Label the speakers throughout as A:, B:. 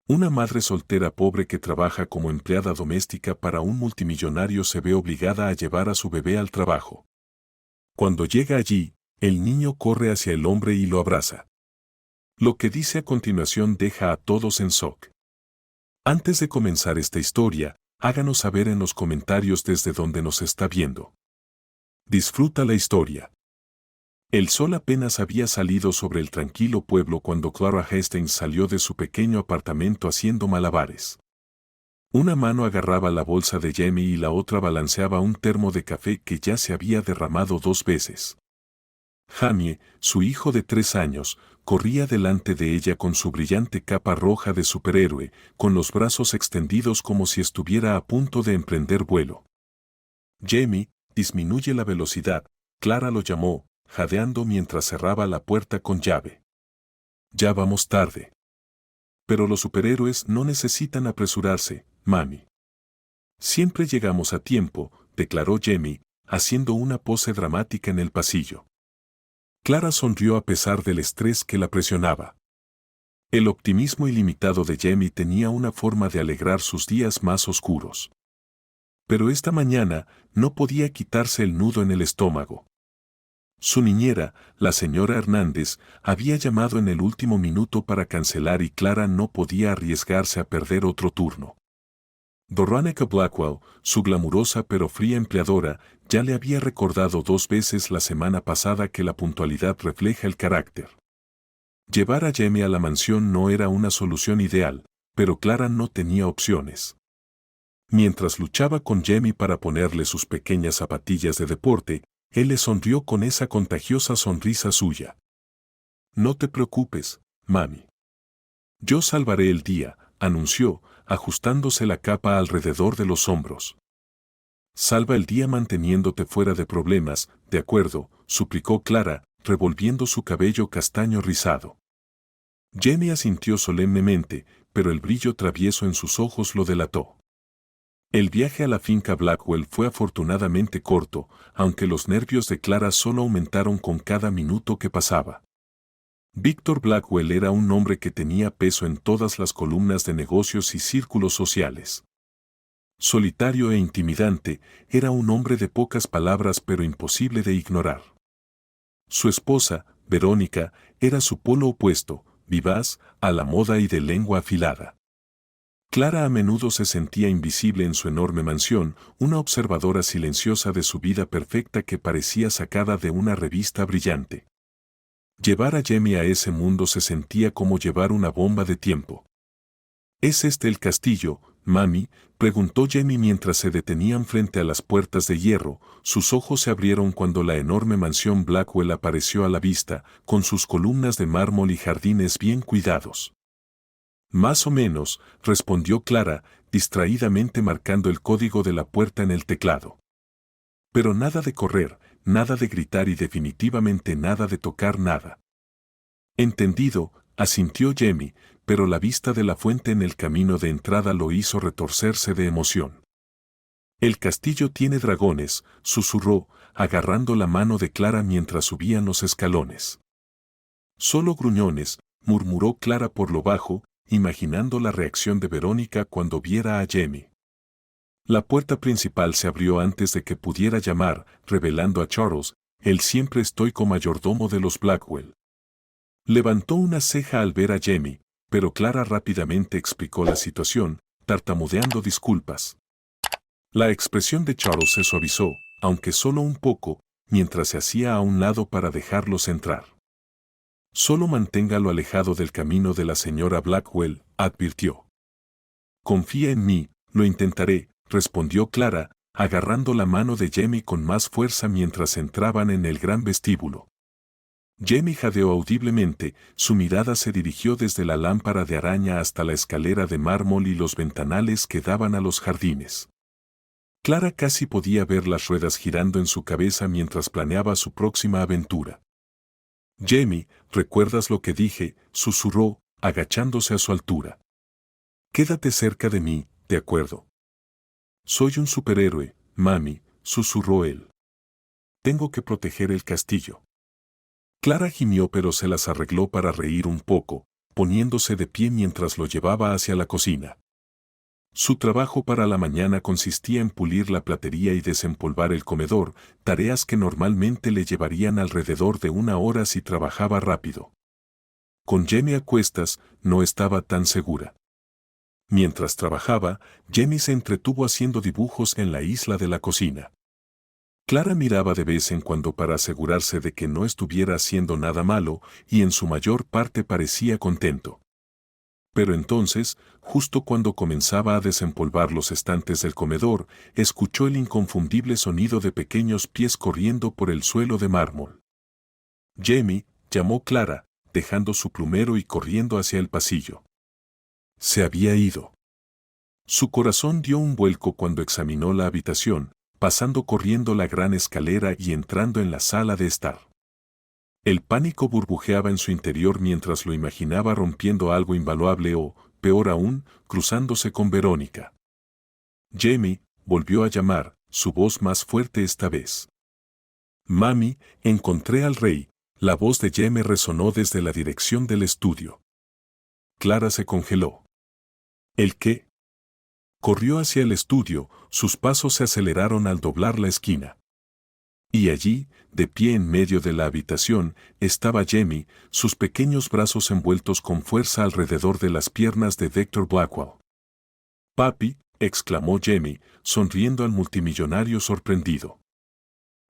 A: Una madre soltera pobre que trabaja como empleada doméstica para un multimillonario se ve obligada a llevar a su bebé al trabajo. Cuando llega allí, el niño corre hacia el hombre y lo abraza. Lo que dice a continuación deja a todos en shock. Antes de comenzar esta historia, háganos saber en los comentarios desde donde nos está viendo. Disfruta la historia. El sol apenas había salido sobre el tranquilo pueblo cuando Clara Hastings salió de su pequeño apartamento haciendo malabares. Una mano agarraba la bolsa de Jamie y la otra balanceaba un termo de café que ya se había derramado 2 veces. Jamie, su hijo de 3 años, corría delante de ella con su brillante capa roja de superhéroe, con los brazos extendidos como si estuviera a punto de emprender vuelo. Jamie, disminuye la velocidad, Clara lo llamó, jadeando mientras cerraba la puerta con llave. Ya vamos tarde. Pero los superhéroes no necesitan apresurarse, mami. Siempre llegamos a tiempo, declaró Jamie, haciendo una pose dramática en el pasillo. Clara sonrió a pesar del estrés que la presionaba. El optimismo ilimitado de Jamie tenía una forma de alegrar sus días más oscuros. Pero esta mañana no podía quitarse el nudo en el estómago. Su niñera, la señora Hernández, había llamado en el último minuto para cancelar y Clara no podía arriesgarse a perder otro turno. Veronica Blackwell, su glamurosa pero fría empleadora, ya le había recordado 2 veces la semana pasada que la puntualidad refleja el carácter. Llevar a Jamie a la mansión no era una solución ideal, pero Clara no tenía opciones. Mientras luchaba con Jamie para ponerle sus pequeñas zapatillas de deporte, él le sonrió con esa contagiosa sonrisa suya. No te preocupes, mami. Yo salvaré el día, anunció, ajustándose la capa alrededor de los hombros. Salva el día manteniéndote fuera de problemas, de acuerdo, suplicó Clara, revolviendo su cabello castaño rizado. Jamie asintió solemnemente, pero el brillo travieso en sus ojos lo delató. El viaje a la finca Blackwell fue afortunadamente corto, aunque los nervios de Clara solo aumentaron con cada minuto que pasaba. Victor Blackwell era un hombre que tenía peso en todas las columnas de negocios y círculos sociales. Solitario e intimidante, era un hombre de pocas palabras pero imposible de ignorar. Su esposa, Verónica, era su polo opuesto, vivaz, a la moda y de lengua afilada. Clara a menudo se sentía invisible en su enorme mansión, una observadora silenciosa de su vida perfecta que parecía sacada de una revista brillante. Llevar a Jamie a ese mundo se sentía como llevar una bomba de tiempo. ¿Es este el castillo, mami?, preguntó Jamie mientras se detenían frente a las puertas de hierro. Sus ojos se abrieron cuando la enorme mansión Blackwell apareció a la vista, con sus columnas de mármol y jardines bien cuidados. Más o menos, respondió Clara, distraídamente marcando el código de la puerta en el teclado. Pero nada de correr, nada de gritar y definitivamente nada de tocar nada. Entendido, asintió Jamie, pero la vista de la fuente en el camino de entrada lo hizo retorcerse de emoción. El castillo tiene dragones, susurró, agarrando la mano de Clara mientras subían los escalones. Solo gruñones, murmuró Clara por lo bajo, imaginando la reacción de Verónica cuando viera a Jamie. La puerta principal se abrió antes de que pudiera llamar, revelando a Charles, el siempre estoico mayordomo de los Blackwell. Levantó una ceja al ver a Jamie, pero Clara rápidamente explicó la situación, tartamudeando disculpas. La expresión de Charles se suavizó, aunque solo un poco, mientras se hacía a un lado para dejarlos entrar. Solo manténgalo alejado del camino de la señora Blackwell, advirtió. Confía en mí, lo intentaré, respondió Clara, agarrando la mano de Jamie con más fuerza mientras entraban en el gran vestíbulo. Jamie jadeó audiblemente, su mirada se dirigió desde la lámpara de araña hasta la escalera de mármol y los ventanales que daban a los jardines. Clara casi podía ver las ruedas girando en su cabeza mientras planeaba su próxima aventura. Jamie, ¿recuerdas lo que dije?, susurró, agachándose a su altura. Quédate cerca de mí, ¿de acuerdo? Soy un superhéroe, mami, susurró él. Tengo que proteger el castillo. Clara gimió pero se las arregló para reír un poco, poniéndose de pie mientras lo llevaba hacia la cocina. Su trabajo para la mañana consistía en pulir la platería y desempolvar el comedor, tareas que normalmente le llevarían alrededor de 1 hora si trabajaba rápido. Con Jamie a cuestas, no estaba tan segura. Mientras trabajaba, Jamie se entretuvo haciendo dibujos en la isla de la cocina. Clara miraba de vez en cuando para asegurarse de que no estuviera haciendo nada malo, y en su mayor parte parecía contento. Pero entonces, justo cuando comenzaba a desempolvar los estantes del comedor, escuchó el inconfundible sonido de pequeños pies corriendo por el suelo de mármol. «Jamie», llamó Clara, dejando su plumero y corriendo hacia el pasillo. Se había ido. Su corazón dio un vuelco cuando examinó la habitación, pasando corriendo la gran escalera y entrando en la sala de estar. El pánico burbujeaba en su interior mientras lo imaginaba rompiendo algo invaluable o, peor aún, cruzándose con Verónica. «Jamie», volvió a llamar, su voz más fuerte esta vez. «Mami, encontré al rey», la voz de Jamie resonó desde la dirección del estudio. Clara se congeló. ¿El qué? Corrió hacia el estudio, sus pasos se aceleraron al doblar la esquina. Y allí, de pie en medio de la habitación, estaba Jamie, sus pequeños brazos envueltos con fuerza alrededor de las piernas de Dr. Blackwell. «Papi», exclamó Jamie, sonriendo al multimillonario sorprendido.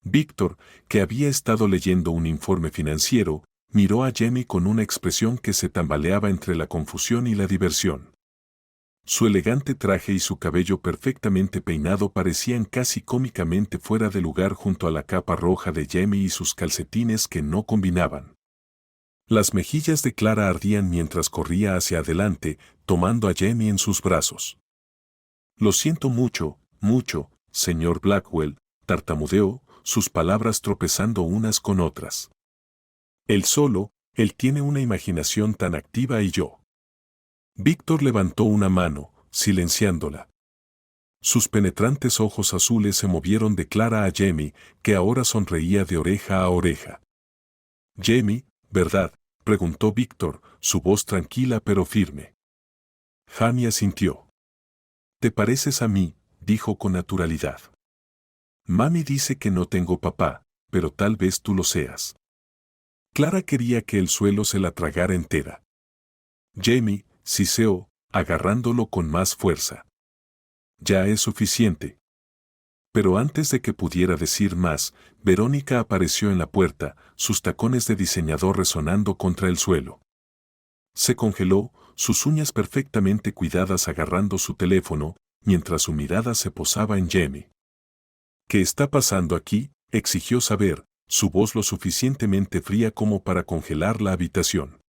A: Víctor, que había estado leyendo un informe financiero, miró a Jamie con una expresión que se tambaleaba entre la confusión y la diversión. Su elegante traje y su cabello perfectamente peinado parecían casi cómicamente fuera de lugar junto a la capa roja de Jamie y sus calcetines que no combinaban. Las mejillas de Clara ardían mientras corría hacia adelante, tomando a Jamie en sus brazos. «Lo siento mucho, mucho, señor Blackwell», tartamudeó, sus palabras tropezando unas con otras. Él tiene una imaginación tan activa y yo». Víctor levantó una mano, silenciándola. Sus penetrantes ojos azules se movieron de Clara a Jamie, que ahora sonreía de oreja a oreja. «Jamie, ¿verdad?», preguntó Víctor, su voz tranquila pero firme. Jamie asintió. «Te pareces a mí», dijo con naturalidad. «Mami dice que no tengo papá, pero tal vez tú lo seas». Clara quería que el suelo se la tragara entera. «Jamie», siseó, agarrándolo con más fuerza. «Ya es suficiente». Pero antes de que pudiera decir más, Verónica apareció en la puerta, sus tacones de diseñador resonando contra el suelo. Se congeló, sus uñas perfectamente cuidadas agarrando su teléfono, mientras su mirada se posaba en Jamie. «¿Qué está pasando aquí?», exigió saber, su voz lo suficientemente fría como para congelar la habitación.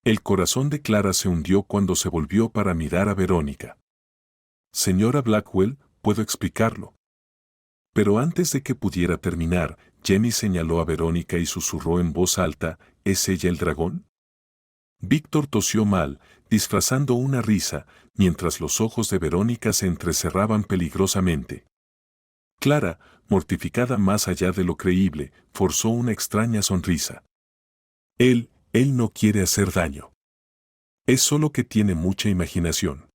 A: El corazón de Clara se hundió cuando se volvió para mirar a Verónica. «Señora Blackwell, puedo explicarlo». Pero antes de que pudiera terminar, Jamie señaló a Verónica y susurró en voz alta, «¿Es ella el dragón?». Víctor tosió mal, disfrazando una risa, mientras los ojos de Verónica se entrecerraban peligrosamente. Clara, mortificada más allá de lo creíble, forzó una extraña sonrisa. Él no quiere hacer daño. Es solo que tiene mucha imaginación».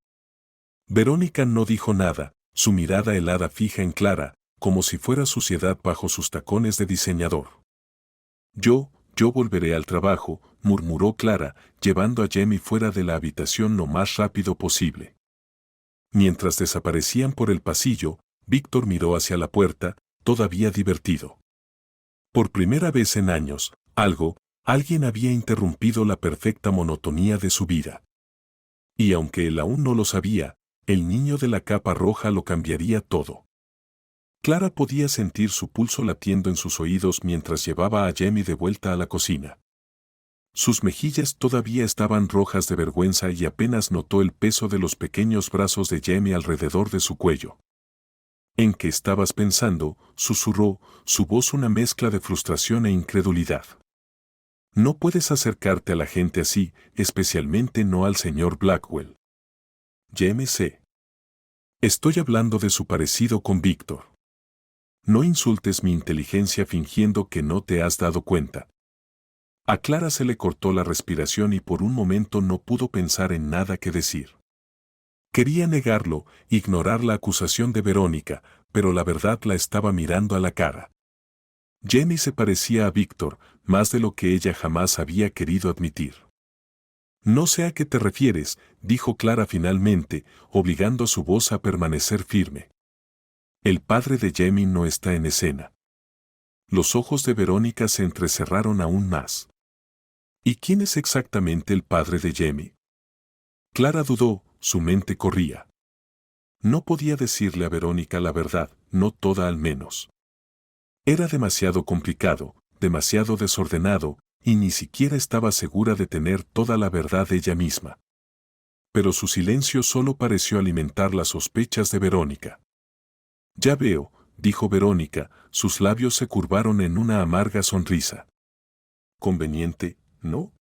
A: Verónica no dijo nada, su mirada helada fija en Clara, como si fuera suciedad bajo sus tacones de diseñador. Yo volveré al trabajo», murmuró Clara, llevando a Jamie fuera de la habitación lo más rápido posible. Mientras desaparecían por el pasillo, Víctor miró hacia la puerta, todavía divertido. Por primera vez en años, alguien había interrumpido la perfecta monotonía de su vida. Y aunque él aún no lo sabía, el niño de la capa roja lo cambiaría todo. Clara podía sentir su pulso latiendo en sus oídos mientras llevaba a Jamie de vuelta a la cocina. Sus mejillas todavía estaban rojas de vergüenza y apenas notó el peso de los pequeños brazos de Jamie alrededor de su cuello. «¿En qué estabas pensando?», susurró, su voz una mezcla de frustración e incredulidad. «No puedes acercarte a la gente así, especialmente no al señor Blackwell». «Jamie sé. Estoy hablando de su parecido con Víctor. No insultes mi inteligencia fingiendo que no te has dado cuenta». A Clara se le cortó la respiración y por un momento no pudo pensar en nada que decir. Quería negarlo, ignorar la acusación de Verónica, pero la verdad la estaba mirando a la cara. Jamie se parecía a Víctor, más de lo que ella jamás había querido admitir. No sé a qué te refieres, dijo Clara finalmente, obligando su voz a permanecer firme. El padre de Jamie no está en escena. Los ojos de Verónica se entrecerraron aún más. ¿Y quién es exactamente el padre de Jamie? Clara dudó, su mente corría. No podía decirle a Verónica la verdad, no toda al menos. Era demasiado complicado, demasiado desordenado, y ni siquiera estaba segura de tener toda la verdad ella misma. Pero su silencio solo pareció alimentar las sospechas de Verónica. Ya veo, dijo Verónica, sus labios se curvaron en una amarga sonrisa. Conveniente, ¿no?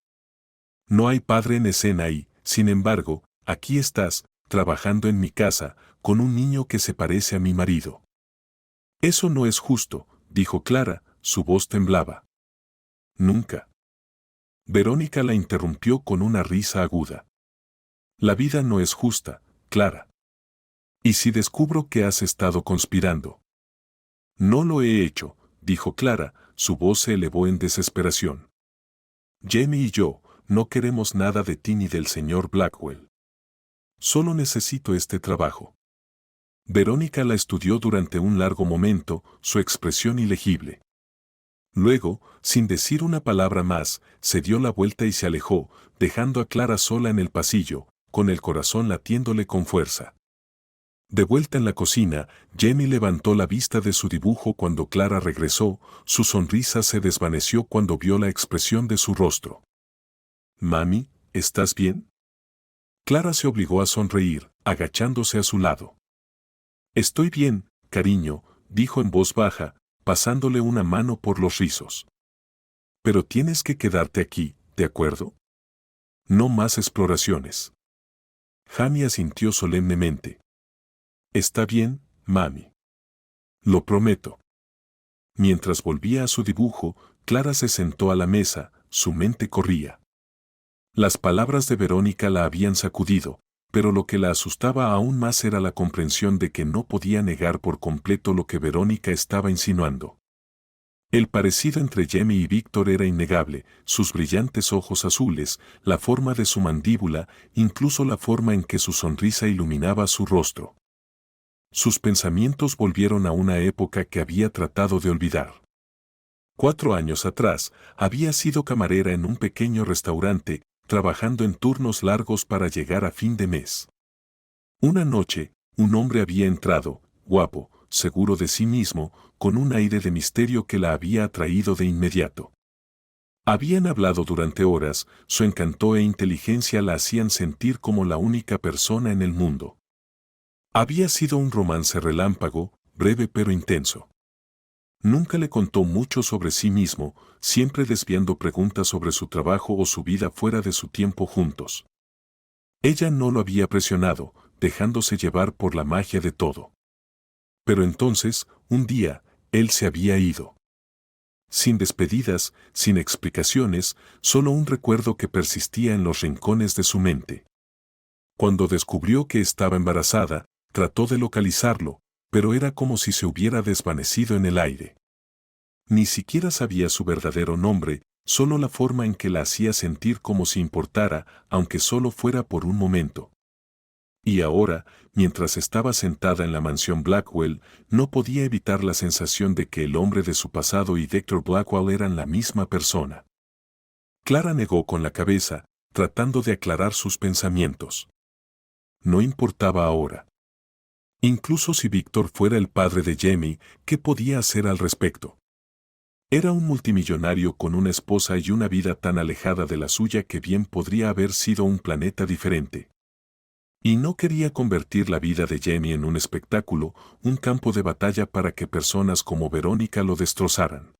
A: No hay padre en escena y, sin embargo, aquí estás, trabajando en mi casa, con un niño que se parece a mi marido. Eso no es justo, dijo Clara, su voz temblaba. Nunca. Verónica la interrumpió con una risa aguda. La vida no es justa, Clara. ¿Y si descubro que has estado conspirando? No lo he hecho, dijo Clara, su voz se elevó en desesperación. Jamie y yo no queremos nada de ti ni del señor Blackwell. Solo necesito este trabajo. Verónica la estudió durante un largo momento, su expresión ilegible. Luego, sin decir una palabra más, se dio la vuelta y se alejó, dejando a Clara sola en el pasillo, con el corazón latiéndole con fuerza. De vuelta en la cocina, Jamie levantó la vista de su dibujo cuando Clara regresó, su sonrisa se desvaneció cuando vio la expresión de su rostro. «Mami, ¿estás bien?» Clara se obligó a sonreír, agachándose a su lado. «Estoy bien, cariño», dijo en voz baja, pasándole una mano por los rizos. «Pero tienes que quedarte aquí, ¿de acuerdo? No más exploraciones». Jamie asintió solemnemente. «Está bien, mami. Lo prometo». Mientras volvía a su dibujo, Clara se sentó a la mesa, su mente corría. Las palabras de Verónica la habían sacudido, pero lo que la asustaba aún más era la comprensión de que no podía negar por completo lo que Verónica estaba insinuando. El parecido entre Jamie y Víctor era innegable, sus brillantes ojos azules, la forma de su mandíbula, incluso la forma en que su sonrisa iluminaba su rostro. Sus pensamientos volvieron a una época que había tratado de olvidar. 4 años atrás, había sido camarera en un pequeño restaurante, trabajando en turnos largos para llegar a fin de mes. Una noche, un hombre había entrado, guapo, seguro de sí mismo, con un aire de misterio que la había atraído de inmediato. Habían hablado durante horas, su encanto e inteligencia la hacían sentir como la única persona en el mundo. Había sido un romance relámpago, breve pero intenso. Nunca le contó mucho sobre sí mismo, siempre desviando preguntas sobre su trabajo o su vida fuera de su tiempo juntos. Ella no lo había presionado, dejándose llevar por la magia de todo. Pero entonces, un día, él se había ido. Sin despedidas, sin explicaciones, solo un recuerdo que persistía en los rincones de su mente. Cuando descubrió que estaba embarazada, trató de localizarlo, pero era como si se hubiera desvanecido en el aire. Ni siquiera sabía su verdadero nombre, solo la forma en que la hacía sentir como si importara, aunque solo fuera por un momento. Y ahora, mientras estaba sentada en la mansión Blackwell, no podía evitar la sensación de que el hombre de su pasado y Dr. Blackwell eran la misma persona. Clara negó con la cabeza, tratando de aclarar sus pensamientos. No importaba ahora. Incluso si Víctor fuera el padre de Jamie, ¿qué podía hacer al respecto? Era un multimillonario con una esposa y una vida tan alejada de la suya que bien podría haber sido un planeta diferente. Y no quería convertir la vida de Jamie en un espectáculo, un campo de batalla para que personas como Verónica lo destrozaran.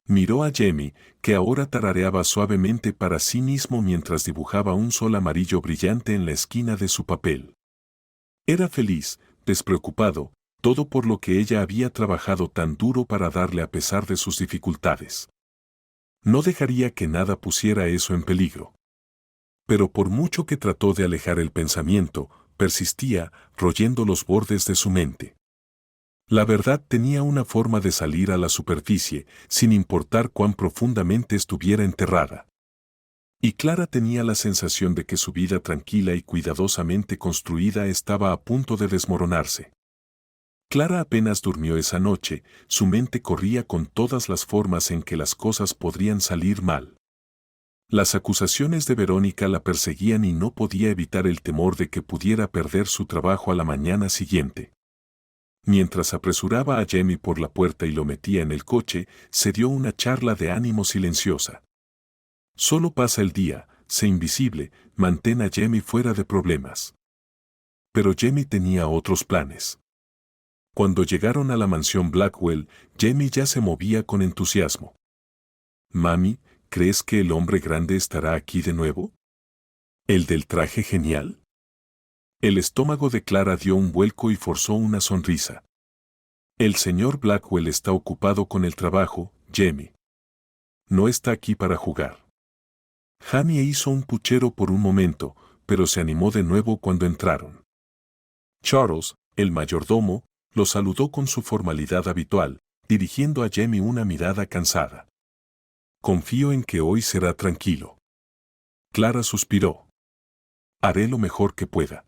A: Miró a Jamie, que ahora tarareaba suavemente para sí mismo mientras dibujaba un sol amarillo brillante en la esquina de su papel. Era feliz, despreocupado, todo por lo que ella había trabajado tan duro para darle a pesar de sus dificultades. No dejaría que nada pusiera eso en peligro. Pero por mucho que trató de alejar el pensamiento, persistía, royendo los bordes de su mente. La verdad tenía una forma de salir a la superficie, sin importar cuán profundamente estuviera enterrada. Y Clara tenía la sensación de que su vida tranquila y cuidadosamente construida estaba a punto de desmoronarse. Clara apenas durmió esa noche, su mente corría con todas las formas en que las cosas podrían salir mal. Las acusaciones de Verónica la perseguían y no podía evitar el temor de que pudiera perder su trabajo a la mañana siguiente. Mientras apresuraba a Jamie por la puerta y lo metía en el coche, se dio una charla de ánimo silenciosa. Solo pasa el día, sé invisible, mantén a Jamie fuera de problemas. Pero Jamie tenía otros planes. Cuando llegaron a la mansión Blackwell, Jamie ya se movía con entusiasmo. Mami, ¿crees que el hombre grande estará aquí de nuevo? ¿El del traje genial? El estómago de Clara dio un vuelco y forzó una sonrisa. El señor Blackwell está ocupado con el trabajo, Jamie. No está aquí para jugar. Jamie hizo un puchero por un momento, pero se animó de nuevo cuando entraron. Charles, el mayordomo, lo saludó con su formalidad habitual, dirigiendo a Jamie una mirada cansada. Confío en que hoy será tranquilo. Clara suspiró. Haré lo mejor que pueda.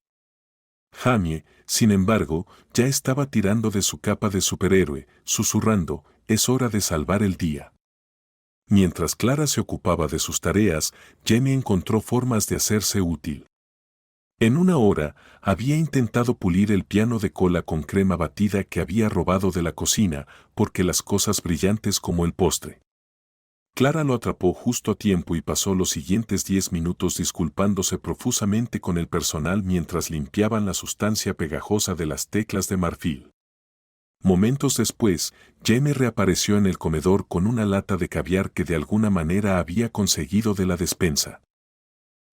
A: Jamie, sin embargo, ya estaba tirando de su capa de superhéroe, susurrando, es hora de salvar el día. Mientras Clara se ocupaba de sus tareas, Jamie encontró formas de hacerse útil. En una hora, había intentado pulir el piano de cola con crema batida que había robado de la cocina, porque las cosas brillantes como el postre. Clara lo atrapó justo a tiempo y pasó los siguientes 10 minutos disculpándose profusamente con el personal mientras limpiaban la sustancia pegajosa de las teclas de marfil. Momentos después, Jamie reapareció en el comedor con una lata de caviar que de alguna manera había conseguido de la despensa.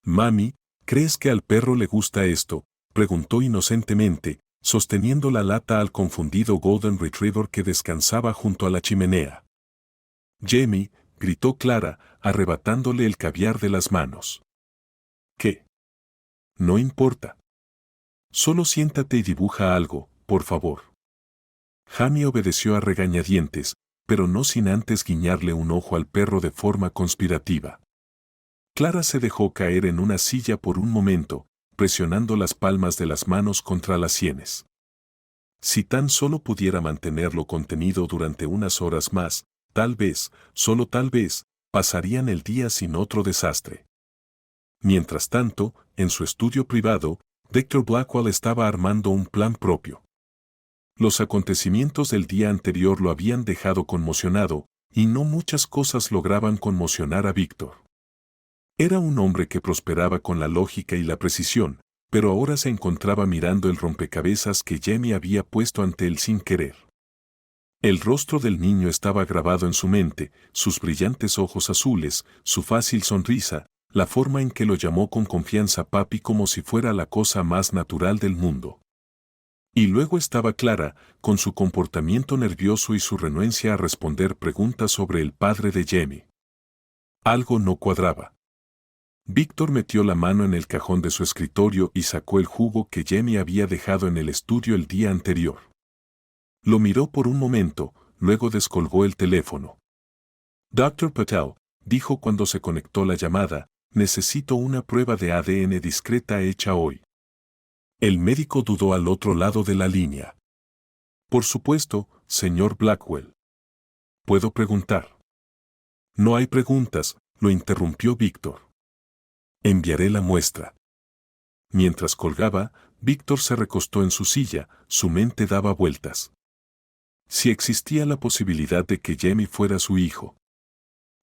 A: «Mami, ¿crees que al perro le gusta esto?», preguntó inocentemente, sosteniendo la lata al confundido Golden Retriever que descansaba junto a la chimenea. «Jamie», gritó Clara, arrebatándole el caviar de las manos. «¿Qué? No importa. Solo siéntate y dibuja algo, por favor». Jamie obedeció a regañadientes, pero no sin antes guiñarle un ojo al perro de forma conspirativa. Clara se dejó caer en una silla por un momento, presionando las palmas de las manos contra las sienes. Si tan solo pudiera mantenerlo contenido durante unas horas más, tal vez, solo tal vez, pasarían el día sin otro desastre. Mientras tanto, en su estudio privado, Dr. Blackwell estaba armando un plan propio. Los acontecimientos del día anterior lo habían dejado conmocionado, y no muchas cosas lograban conmocionar a Víctor. Era un hombre que prosperaba con la lógica y la precisión, pero ahora se encontraba mirando el rompecabezas que Jamie había puesto ante él sin querer. El rostro del niño estaba grabado en su mente, sus brillantes ojos azules, su fácil sonrisa, la forma en que lo llamó con confianza papi como si fuera la cosa más natural del mundo. Y luego estaba Clara, con su comportamiento nervioso y su renuencia a responder preguntas sobre el padre de Jamie. Algo no cuadraba. Víctor metió la mano en el cajón de su escritorio y sacó el jugo que Jamie había dejado en el estudio el día anterior. Lo miró por un momento, luego descolgó el teléfono. «Dr. Patel», dijo cuando se conectó la llamada, «necesito una prueba de ADN discreta hecha hoy». El médico dudó al otro lado de la línea. «Por supuesto, señor Blackwell. ¿Puedo preguntar?» «No hay preguntas», lo interrumpió Víctor. «Enviaré la muestra». Mientras colgaba, Víctor se recostó en su silla, su mente daba vueltas. Si existía la posibilidad de que Jamie fuera su hijo.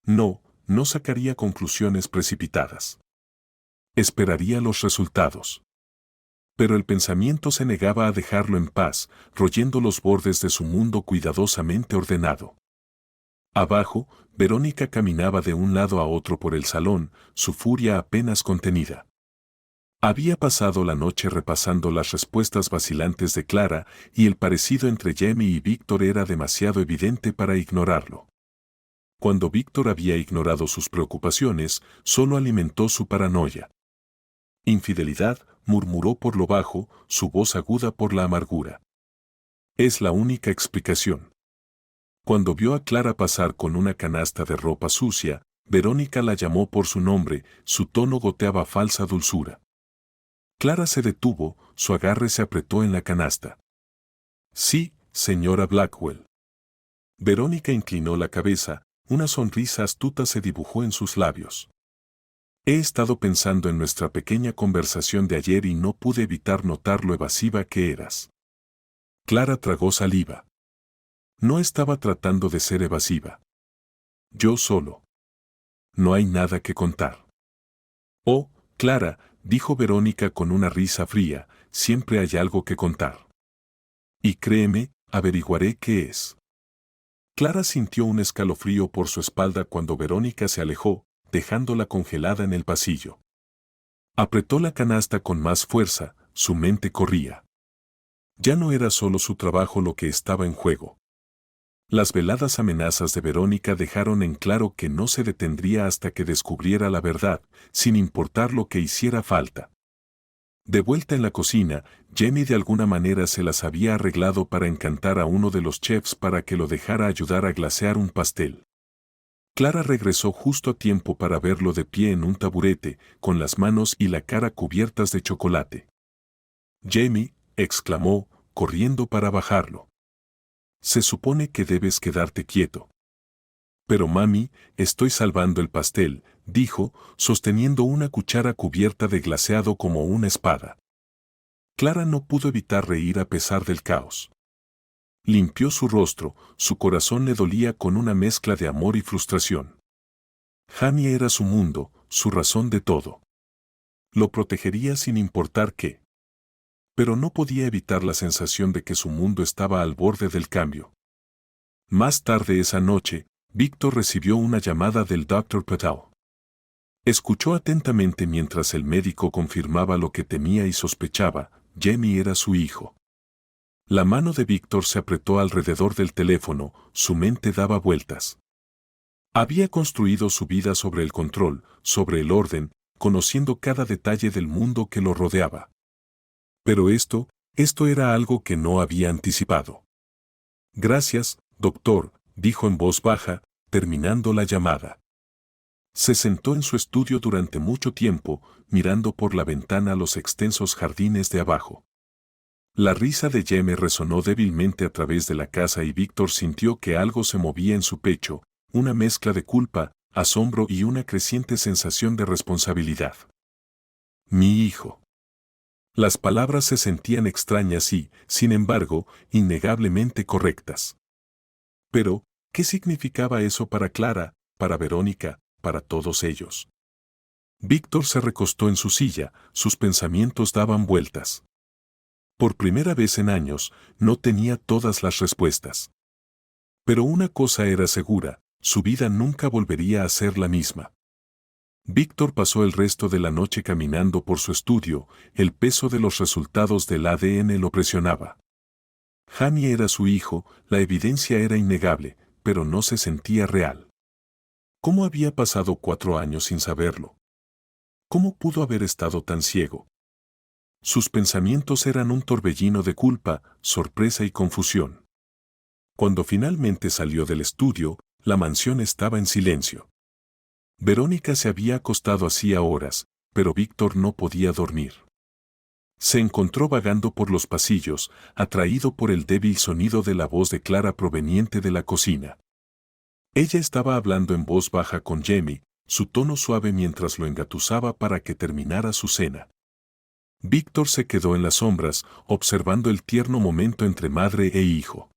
A: No sacaría conclusiones precipitadas. Esperaría los resultados. Pero el pensamiento se negaba a dejarlo en paz, royendo los bordes de su mundo cuidadosamente ordenado. Abajo, Verónica caminaba de un lado a otro por el salón, su furia apenas contenida. Había pasado la noche repasando las respuestas vacilantes de Clara, y el parecido entre Jamie y Víctor era demasiado evidente para ignorarlo. Cuando Víctor había ignorado sus preocupaciones, solo alimentó su paranoia. Infidelidad, murmuró por lo bajo, su voz aguda por la amargura. Es la única explicación. Cuando vio a Clara pasar con una canasta de ropa sucia, Verónica la llamó por su nombre, su tono goteaba falsa dulzura. Clara se detuvo, su agarre se apretó en la canasta. Sí, señora Blackwell. Verónica inclinó la cabeza, una sonrisa astuta se dibujó en sus labios. He estado pensando en nuestra pequeña conversación de ayer y no pude evitar notar lo evasiva que eras. Clara tragó saliva. No estaba tratando de ser evasiva. Yo solo. No hay nada que contar. Oh, Clara, dijo Verónica con una risa fría, siempre hay algo que contar. Y créeme, averiguaré qué es. Clara sintió un escalofrío por su espalda cuando Verónica se alejó, dejándola congelada en el pasillo. Apretó la canasta con más fuerza, su mente corría. Ya no era solo su trabajo lo que estaba en juego. Las veladas amenazas de Verónica dejaron en claro que no se detendría hasta que descubriera la verdad, sin importar lo que hiciera falta. De vuelta en la cocina, Jamie de alguna manera se las había arreglado para encantar a uno de los chefs para que lo dejara ayudar a glasear un pastel. Clara regresó justo a tiempo para verlo de pie en un taburete, con las manos y la cara cubiertas de chocolate. Jamie, exclamó, corriendo para bajarlo. Se supone que debes quedarte quieto. Pero mami, estoy salvando el pastel, dijo, sosteniendo una cuchara cubierta de glaseado como una espada. Clara no pudo evitar reír a pesar del caos. Limpió su rostro, su corazón le dolía con una mezcla de amor y frustración. Jamie era su mundo, su razón de todo. Lo protegería sin importar qué. Pero no podía evitar la sensación de que su mundo estaba al borde del cambio. Más tarde esa noche, Víctor recibió una llamada del Dr. Patel. Escuchó atentamente mientras el médico confirmaba lo que temía y sospechaba, Jamie era su hijo. La mano de Víctor se apretó alrededor del teléfono, su mente daba vueltas. Había construido su vida sobre el control, sobre el orden, conociendo cada detalle del mundo que lo rodeaba. Pero esto era algo que no había anticipado. Gracias, doctor, dijo en voz baja, terminando la llamada. Se sentó en su estudio durante mucho tiempo, mirando por la ventana los extensos jardines de abajo. La risa de Jamie resonó débilmente a través de la casa y Víctor sintió que algo se movía en su pecho, una mezcla de culpa, asombro y una creciente sensación de responsabilidad. Mi hijo. Las palabras se sentían extrañas y, sin embargo, innegablemente correctas. Pero, ¿qué significaba eso para Clara, para Verónica, para todos ellos? Víctor se recostó en su silla, sus pensamientos daban vueltas. Por primera vez en años, no tenía todas las respuestas. Pero una cosa era segura, su vida nunca volvería a ser la misma. Víctor pasó el resto de la noche caminando por su estudio, el peso de los resultados del ADN lo presionaba. Jamie era su hijo, la evidencia era innegable, pero no se sentía real. ¿Cómo había pasado 4 años sin saberlo? ¿Cómo pudo haber estado tan ciego? Sus pensamientos eran un torbellino de culpa, sorpresa y confusión. Cuando finalmente salió del estudio, la mansión estaba en silencio. Verónica se había acostado hacía horas, pero Víctor no podía dormir. Se encontró vagando por los pasillos, atraído por el débil sonido de la voz de Clara proveniente de la cocina. Ella estaba hablando en voz baja con Jamie, su tono suave mientras lo engatusaba para que terminara su cena. Víctor se quedó en las sombras, observando el tierno momento entre madre e hijo.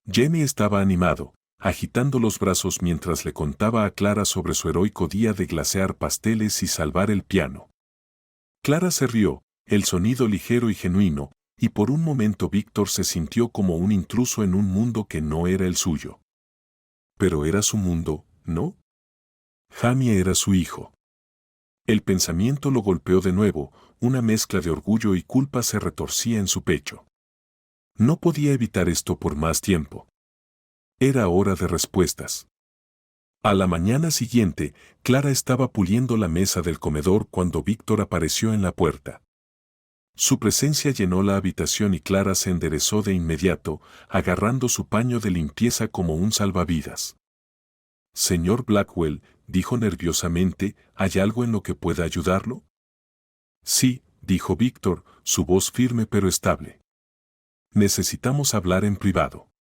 A: Jamie estaba animado, agitando los brazos mientras le contaba a Clara sobre su heroico día de glasear pasteles y salvar el piano. Clara se rió, el sonido ligero y genuino, y por un momento Víctor se sintió como un intruso en un mundo que no era el suyo. Pero era su mundo, ¿no? Jamie era su hijo. El pensamiento lo golpeó de nuevo, una mezcla de orgullo y culpa se retorcía en su pecho. No podía evitar esto por más tiempo. Era hora de respuestas. A la mañana siguiente, Clara estaba puliendo la mesa del comedor cuando Víctor apareció en la puerta. Su presencia llenó la habitación y Clara se enderezó de inmediato, agarrando su paño de limpieza como un salvavidas. Señor Blackwell, dijo nerviosamente, ¿hay algo en lo que pueda ayudarlo? Sí, dijo Víctor, su voz firme pero estable. Necesitamos hablar en privado.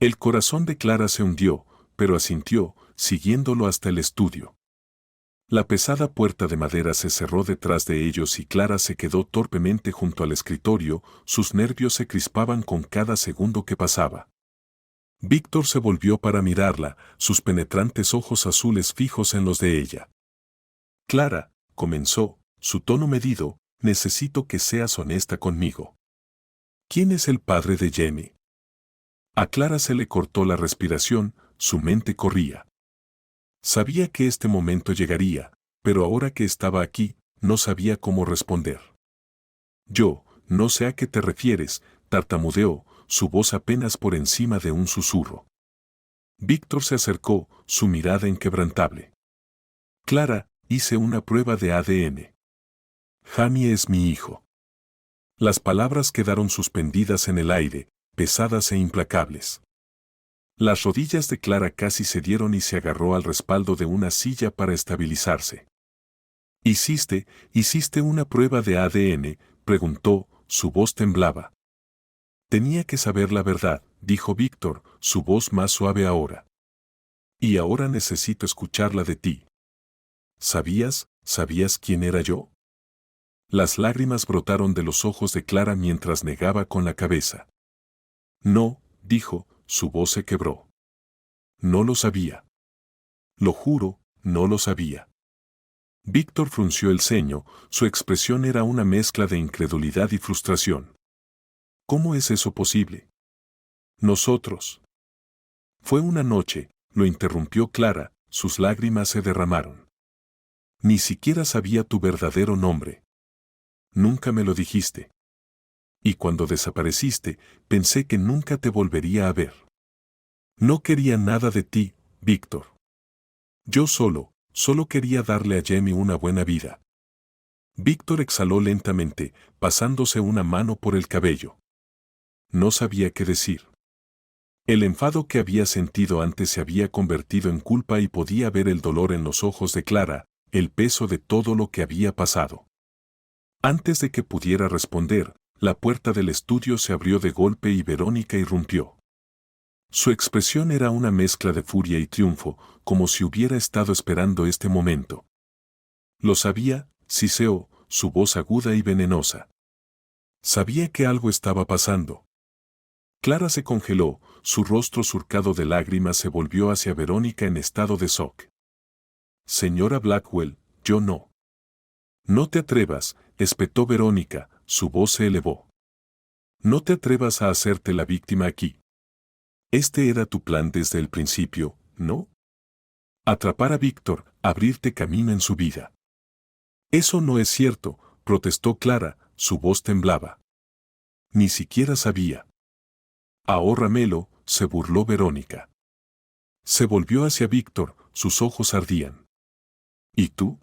A: El corazón de Clara se hundió, pero asintió, siguiéndolo hasta el estudio. La pesada puerta de madera se cerró detrás de ellos y Clara se quedó torpemente junto al escritorio, sus nervios se crispaban con cada segundo que pasaba. Víctor se volvió para mirarla, sus penetrantes ojos azules fijos en los de ella. Clara, comenzó, su tono medido, necesito que seas honesta conmigo. ¿Quién es el padre de Jenny? A Clara se le cortó la respiración, su mente corría. Sabía que este momento llegaría, pero ahora que estaba aquí, no sabía cómo responder. Yo, no sé a qué te refieres, tartamudeó, su voz apenas por encima de un susurro. Víctor se acercó, su mirada inquebrantable. Clara, hice una prueba de ADN. Jamie es mi hijo. Las palabras quedaron suspendidas en el aire, pesadas e implacables. Las rodillas de Clara casi cedieron y se agarró al respaldo de una silla para estabilizarse. ¿Hiciste una prueba de ADN?, preguntó, su voz temblaba. Tenía que saber la verdad, dijo Víctor, su voz más suave ahora. Y ahora necesito escucharla de ti. ¿Sabías quién era yo? Las lágrimas brotaron de los ojos de Clara mientras negaba con la cabeza. No, dijo, su voz se quebró. No lo sabía. Lo juro, no lo sabía. Víctor frunció el ceño, su expresión era una mezcla de incredulidad y frustración. ¿Cómo es eso posible? Nosotros. Fue una noche, lo interrumpió Clara, sus lágrimas se derramaron. Ni siquiera sabía tu verdadero nombre. Nunca me lo dijiste. Y cuando desapareciste, pensé que nunca te volvería a ver. No quería nada de ti, Víctor. Yo solo quería darle a Jamie una buena vida. Víctor exhaló lentamente, pasándose una mano por el cabello. No sabía qué decir. El enfado que había sentido antes se había convertido en culpa y podía ver el dolor en los ojos de Clara, el peso de todo lo que había pasado. Antes de que pudiera responder, la puerta del estudio se abrió de golpe y Verónica irrumpió. Su expresión era una mezcla de furia y triunfo, como si hubiera estado esperando este momento. Lo sabía, siseó, su voz aguda y venenosa. Sabía que algo estaba pasando. Clara se congeló, su rostro surcado de lágrimas se volvió hacia Verónica en estado de shock. Señora Blackwell, yo no. No te atrevas, espetó Verónica, su voz se elevó. No te atrevas a hacerte la víctima aquí. Este era tu plan desde el principio, ¿no? Atrapar a Víctor, abrirte camino en su vida. Eso no es cierto, protestó Clara, su voz temblaba. Ni siquiera sabía. Ahórramelo, se burló Verónica. Se volvió hacia Víctor, sus ojos ardían. ¿Y tú?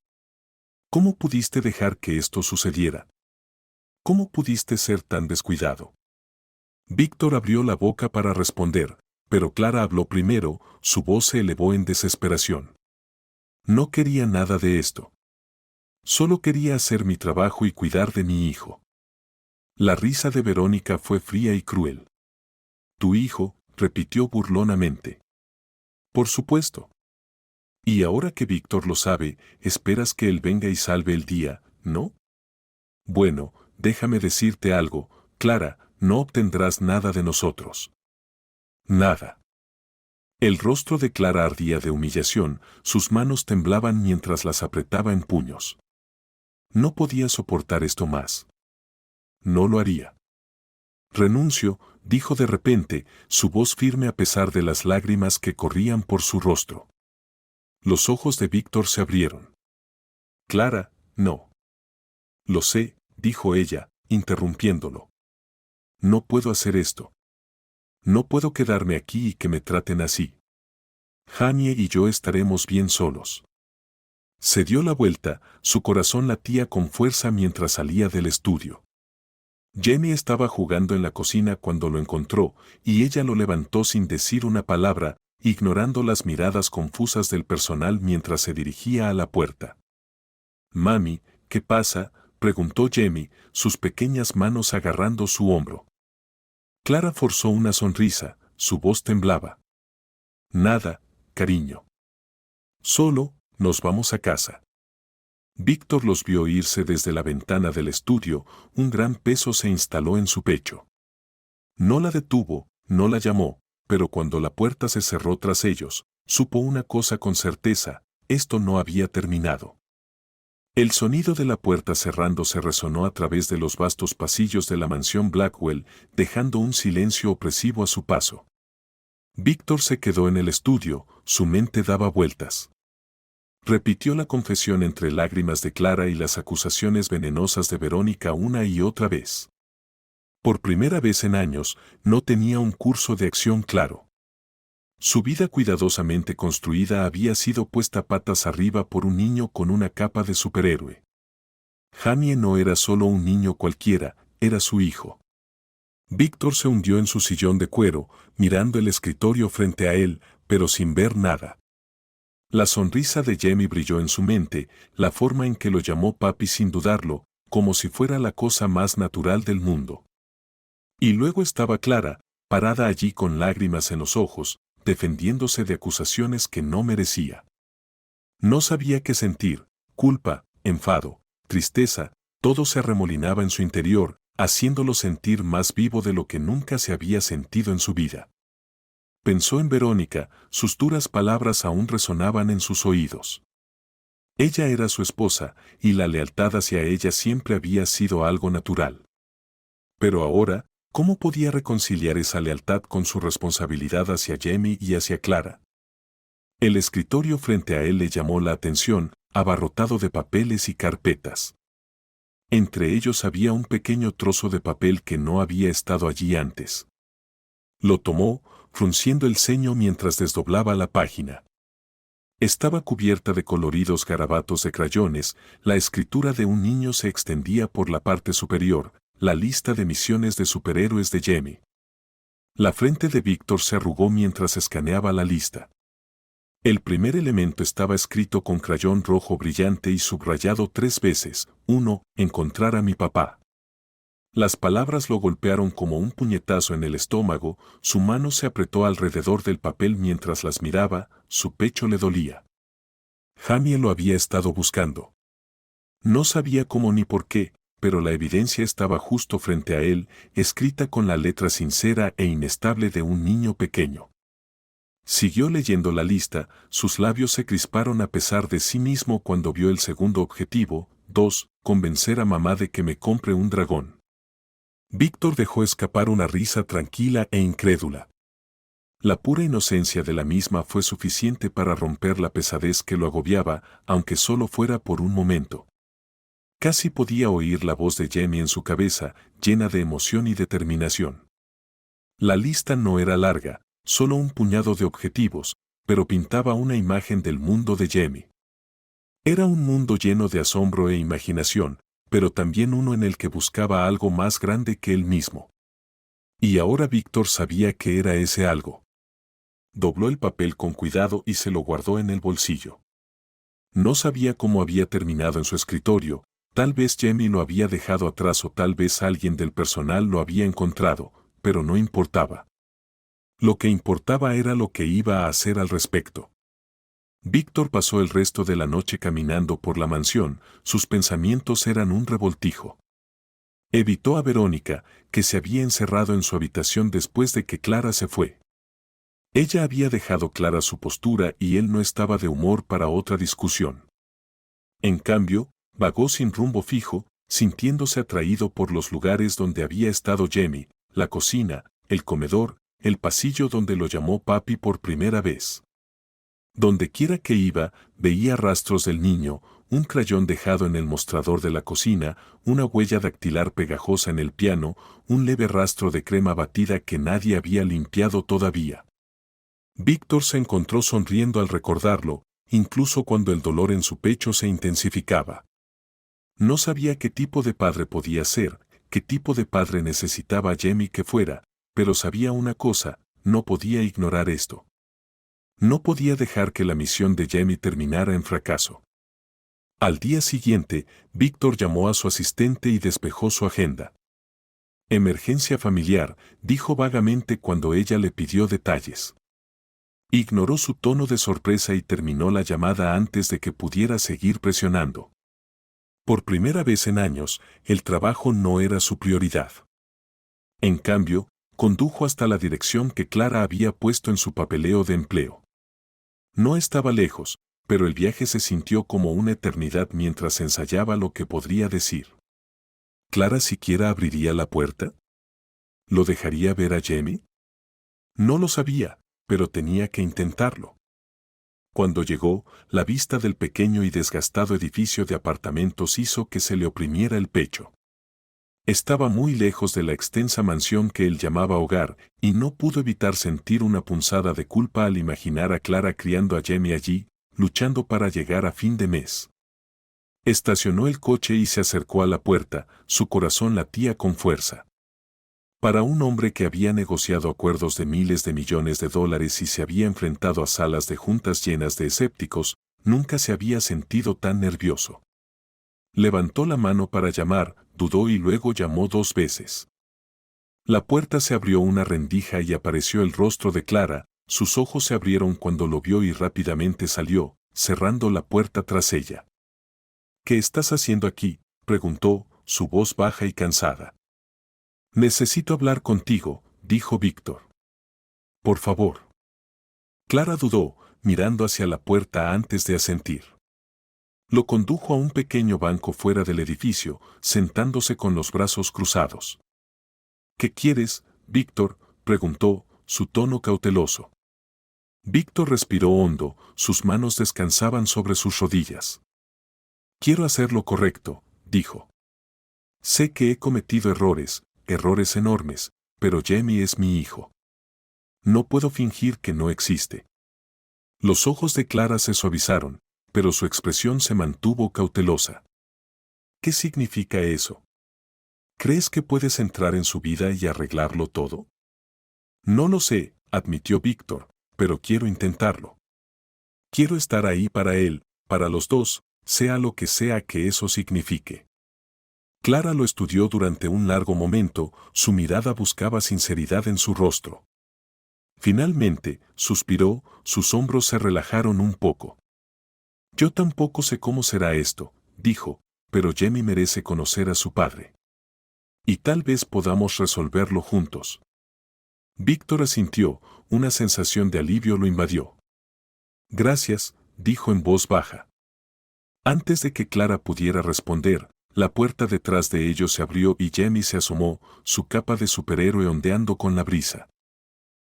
A: ¿Cómo pudiste dejar que esto sucediera? ¿Cómo pudiste ser tan descuidado? Víctor abrió la boca para responder, pero Clara habló primero, su voz se elevó en desesperación. No quería nada de esto. Solo quería hacer mi trabajo y cuidar de mi hijo. La risa de Verónica fue fría y cruel. Tu hijo, repitió burlonamente. Por supuesto. Y ahora que Víctor lo sabe, esperas que él venga y salve el día, ¿no? Bueno, déjame decirte algo, Clara, no obtendrás nada de nosotros. Nada. El rostro de Clara ardía de humillación, sus manos temblaban mientras las apretaba en puños. No podía soportar esto más. No lo haría. Renuncio, dijo de repente, su voz firme a pesar de las lágrimas que corrían por su rostro. Los ojos de Víctor se abrieron. Clara, no. Lo sé, dijo ella, interrumpiéndolo. No puedo hacer esto. No puedo quedarme aquí y que me traten así. Jamie y yo estaremos bien solos. Se dio la vuelta, su corazón latía con fuerza mientras salía del estudio. Jamie estaba jugando en la cocina cuando lo encontró, y ella lo levantó sin decir una palabra, ignorando las miradas confusas del personal mientras se dirigía a la puerta. «Mami, ¿qué pasa?», preguntó Jamie, sus pequeñas manos agarrando su hombro. Clara forzó una sonrisa, su voz temblaba. «Nada, cariño. Solo, nos vamos a casa». Víctor los vio irse desde la ventana del estudio, un gran peso se instaló en su pecho. No la detuvo, no la llamó, pero cuando la puerta se cerró tras ellos, supo una cosa con certeza: esto no había terminado. El sonido de la puerta cerrándose resonó a través de los vastos pasillos de la mansión Blackwell, dejando un silencio opresivo a su paso. Víctor se quedó en el estudio, su mente daba vueltas. Repitió la confesión entre lágrimas de Clara y las acusaciones venenosas de Verónica una y otra vez. Por primera vez en años, no tenía un curso de acción claro. Su vida cuidadosamente construida había sido puesta patas arriba por un niño con una capa de superhéroe. Jamie no era solo un niño cualquiera, era su hijo. Víctor se hundió en su sillón de cuero, mirando el escritorio frente a él, pero sin ver nada. La sonrisa de Jamie brilló en su mente, la forma en que lo llamó papi sin dudarlo, como si fuera la cosa más natural del mundo. Y luego estaba Clara, parada allí con lágrimas en los ojos, defendiéndose de acusaciones que no merecía. No sabía qué sentir: culpa, enfado, tristeza, todo se arremolinaba en su interior, haciéndolo sentir más vivo de lo que nunca se había sentido en su vida. Pensó en Verónica, sus duras palabras aún resonaban en sus oídos. Ella era su esposa, y la lealtad hacia ella siempre había sido algo natural. Pero ahora, ¿cómo podía reconciliar esa lealtad con su responsabilidad hacia Jamie y hacia Clara? El escritorio frente a él le llamó la atención, abarrotado de papeles y carpetas. Entre ellos había un pequeño trozo de papel que no había estado allí antes. Lo tomó, frunciendo el ceño mientras desdoblaba la página. Estaba cubierta de coloridos garabatos de crayones, la escritura de un niño se extendía por la parte superior, la lista de misiones de superhéroes de Jamie. La frente de Víctor se arrugó mientras escaneaba la lista. El primer elemento estaba escrito con crayón rojo brillante y subrayado 3 veces: 1. Encontrar a mi papá. Las palabras lo golpearon como un puñetazo en el estómago, su mano se apretó alrededor del papel mientras las miraba, su pecho le dolía. Jamie lo había estado buscando. No sabía cómo ni por qué, pero la evidencia estaba justo frente a él, escrita con la letra sincera e inestable de un niño pequeño. Siguió leyendo la lista, sus labios se crisparon a pesar de sí mismo cuando vio el segundo objetivo: 2. Convencer a mamá de que me compre un dragón. Víctor dejó escapar una risa tranquila e incrédula. La pura inocencia de la misma fue suficiente para romper la pesadez que lo agobiaba, aunque solo fuera por un momento. Casi podía oír la voz de Jamie en su cabeza, llena de emoción y determinación. La lista no era larga, solo un puñado de objetivos, pero pintaba una imagen del mundo de Jamie. Era un mundo lleno de asombro e imaginación, pero también uno en el que buscaba algo más grande que él mismo. Y ahora Víctor sabía que era ese algo. Dobló el papel con cuidado y se lo guardó en el bolsillo. No sabía cómo había terminado en su escritorio, tal vez Jamie lo había dejado atrás o tal vez alguien del personal lo había encontrado, pero no importaba. Lo que importaba era lo que iba a hacer al respecto. Víctor pasó el resto de la noche caminando por la mansión, sus pensamientos eran un revoltijo. Evitó a Verónica, que se había encerrado en su habitación después de que Clara se fue. Ella había dejado clara su postura y él no estaba de humor para otra discusión. En cambio, vagó sin rumbo fijo, sintiéndose atraído por los lugares donde había estado Jamie, la cocina, el comedor, el pasillo donde lo llamó papi por primera vez. Dondequiera que iba, veía rastros del niño, un crayón dejado en el mostrador de la cocina, una huella dactilar pegajosa en el piano, un leve rastro de crema batida que nadie había limpiado todavía. Víctor se encontró sonriendo al recordarlo, incluso cuando el dolor en su pecho se intensificaba. No sabía qué tipo de padre podía ser, qué tipo de padre necesitaba Jamie que fuera, pero sabía una cosa, no podía ignorar esto. No podía dejar que la misión de Jamie terminara en fracaso. Al día siguiente, Víctor llamó a su asistente y despejó su agenda. Emergencia familiar, dijo vagamente cuando ella le pidió detalles. Ignoró su tono de sorpresa y terminó la llamada antes de que pudiera seguir presionando. Por primera vez en años, el trabajo no era su prioridad. En cambio, condujo hasta la dirección que Clara había puesto en su papeleo de empleo. No estaba lejos, pero el viaje se sintió como una eternidad mientras ensayaba lo que podría decir. ¿Clara siquiera abriría la puerta? ¿Lo dejaría ver a Jamie? No lo sabía, pero tenía que intentarlo. Cuando llegó, la vista del pequeño y desgastado edificio de apartamentos hizo que se le oprimiera el pecho. Estaba muy lejos de la extensa mansión que él llamaba hogar, y no pudo evitar sentir una punzada de culpa al imaginar a Clara criando a Jamie allí, luchando para llegar a fin de mes. Estacionó el coche y se acercó a la puerta, su corazón latía con fuerza. Para un hombre que había negociado acuerdos de miles de millones de dólares y se había enfrentado a salas de juntas llenas de escépticos, nunca se había sentido tan nervioso. Levantó la mano para llamar, dudó y luego llamó 2 veces. La puerta se abrió una rendija y apareció el rostro de Clara, sus ojos se abrieron cuando lo vio y rápidamente salió, cerrando la puerta tras ella. ¿Qué estás haciendo aquí?, preguntó, su voz baja y cansada. Necesito hablar contigo, dijo Víctor. Por favor. Clara dudó, mirando hacia la puerta antes de asentir. Lo condujo a un pequeño banco fuera del edificio, sentándose con los brazos cruzados. ¿Qué quieres, Víctor?, preguntó, su tono cauteloso. Víctor respiró hondo, sus manos descansaban sobre sus rodillas. Quiero hacer lo correcto, dijo. Sé que he cometido errores enormes, pero Jamie es mi hijo. No puedo fingir que no existe. Los ojos de Clara se suavizaron, pero su expresión se mantuvo cautelosa. ¿Qué significa eso? ¿Crees que puedes entrar en su vida y arreglarlo todo? No lo sé, admitió Víctor, pero quiero intentarlo. Quiero estar ahí para él, para los dos, sea lo que sea que eso signifique. Clara lo estudió durante un largo momento, su mirada buscaba sinceridad en su rostro. Finalmente, suspiró, sus hombros se relajaron un poco. Yo tampoco sé cómo será esto, dijo, pero Jamie merece conocer a su padre. Y tal vez podamos resolverlo juntos. Víctor asintió, una sensación de alivio lo invadió. Gracias, dijo en voz baja. Antes de que Clara pudiera responder, la puerta detrás de ellos se abrió y Jamie se asomó, su capa de superhéroe ondeando con la brisa.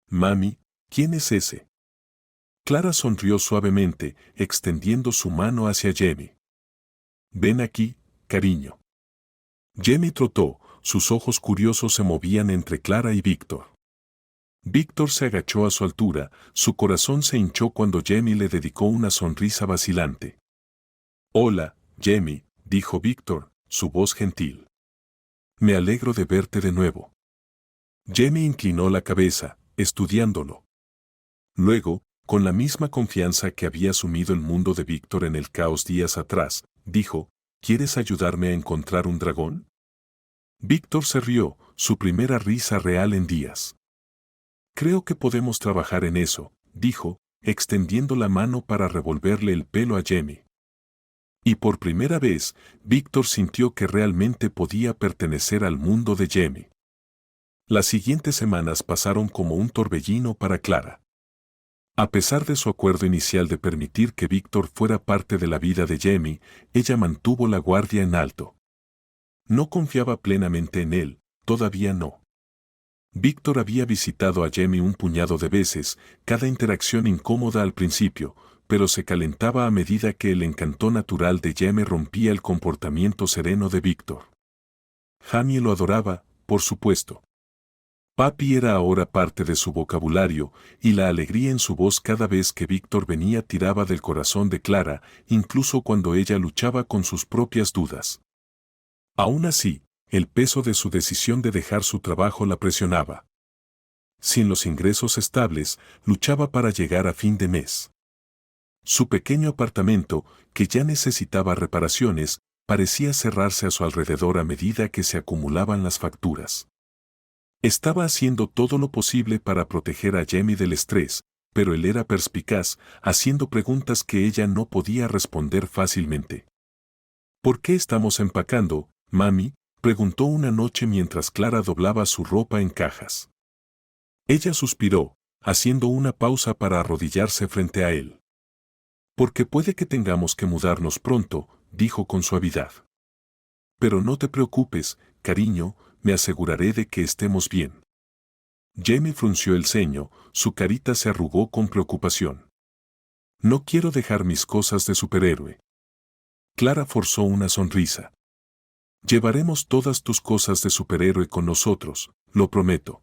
A: Mami, ¿quién es ese? Clara sonrió suavemente, extendiendo su mano hacia Jamie. Ven aquí, cariño. Jamie trotó, sus ojos curiosos se movían entre Clara y Víctor. Víctor se agachó a su altura, su corazón se hinchó cuando Jamie le dedicó una sonrisa vacilante. Hola, Jamie, dijo Víctor, su voz gentil. Me alegro de verte de nuevo. Jamie inclinó la cabeza, estudiándolo. Luego, con la misma confianza que había asumido el mundo de Víctor en el caos días atrás, dijo, ¿quieres ayudarme a encontrar un dragón? Víctor se rió, su primera risa real en días. Creo que podemos trabajar en eso, dijo, extendiendo la mano para revolverle el pelo a Jamie. Y por primera vez, Víctor sintió que realmente podía pertenecer al mundo de Jamie. Las siguientes semanas pasaron como un torbellino para Clara. A pesar de su acuerdo inicial de permitir que Víctor fuera parte de la vida de Jamie, ella mantuvo la guardia en alto. No confiaba plenamente en él, todavía no. Víctor había visitado a Jamie un puñado de veces, cada interacción incómoda al principio, pero se calentaba a medida que el encanto natural de Jamie rompía el comportamiento sereno de Víctor. Jamie lo adoraba, por supuesto. Papi era ahora parte de su vocabulario, y la alegría en su voz cada vez que Víctor venía tiraba del corazón de Clara, incluso cuando ella luchaba con sus propias dudas. Aún así, el peso de su decisión de dejar su trabajo la presionaba. Sin los ingresos estables, luchaba para llegar a fin de mes. Su pequeño apartamento, que ya necesitaba reparaciones, parecía cerrarse a su alrededor a medida que se acumulaban las facturas. Estaba haciendo todo lo posible para proteger a Jamie del estrés, pero él era perspicaz, haciendo preguntas que ella no podía responder fácilmente. ¿Por qué estamos empacando, mami?, preguntó una noche mientras Clara doblaba su ropa en cajas. Ella suspiró, haciendo una pausa para arrodillarse frente a él. Porque puede que tengamos que mudarnos pronto, dijo con suavidad. Pero no te preocupes, cariño, me aseguraré de que estemos bien. Jamie frunció el ceño, su carita se arrugó con preocupación. No quiero dejar mis cosas de superhéroe. Clara forzó una sonrisa. Llevaremos todas tus cosas de superhéroe con nosotros, lo prometo.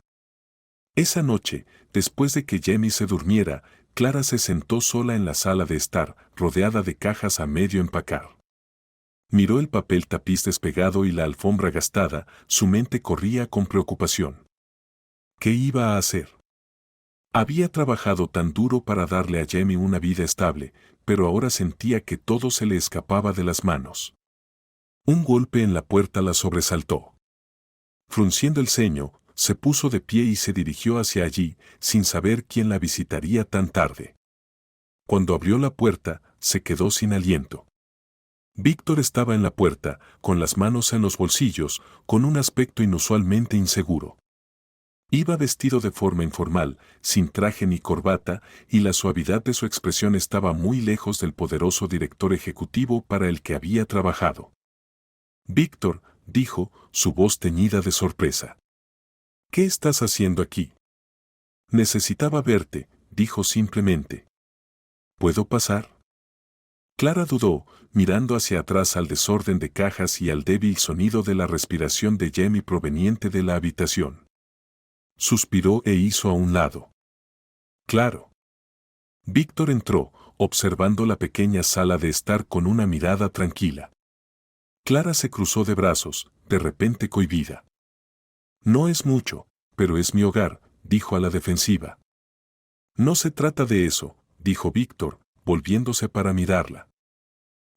A: Esa noche, después de que Jamie se durmiera, Clara se sentó sola en la sala de estar, rodeada de cajas a medio empacar. Miró el papel tapiz despegado y la alfombra gastada, su mente corría con preocupación. ¿Qué iba a hacer? Había trabajado tan duro para darle a Jamie una vida estable, pero ahora sentía que todo se le escapaba de las manos. Un golpe en la puerta la sobresaltó. Frunciendo el ceño, se puso de pie y se dirigió hacia allí, sin saber quién la visitaría tan tarde. Cuando abrió la puerta, se quedó sin aliento. Víctor estaba en la puerta, con las manos en los bolsillos, con un aspecto inusualmente inseguro. Iba vestido de forma informal, sin traje ni corbata, y la suavidad de su expresión estaba muy lejos del poderoso director ejecutivo para el que había trabajado. Víctor, dijo, su voz teñida de sorpresa. ¿Qué estás haciendo aquí? Necesitaba verte, dijo simplemente. ¿Puedo pasar? Clara dudó, mirando hacia atrás al desorden de cajas y al débil sonido de la respiración de Jamie proveniente de la habitación. Suspiró e hizo a un lado. Claro. Víctor entró, observando la pequeña sala de estar con una mirada tranquila. Clara se cruzó de brazos, de repente cohibida. No es mucho, pero es mi hogar, dijo a la defensiva. No se trata de eso, dijo Víctor, volviéndose para mirarla.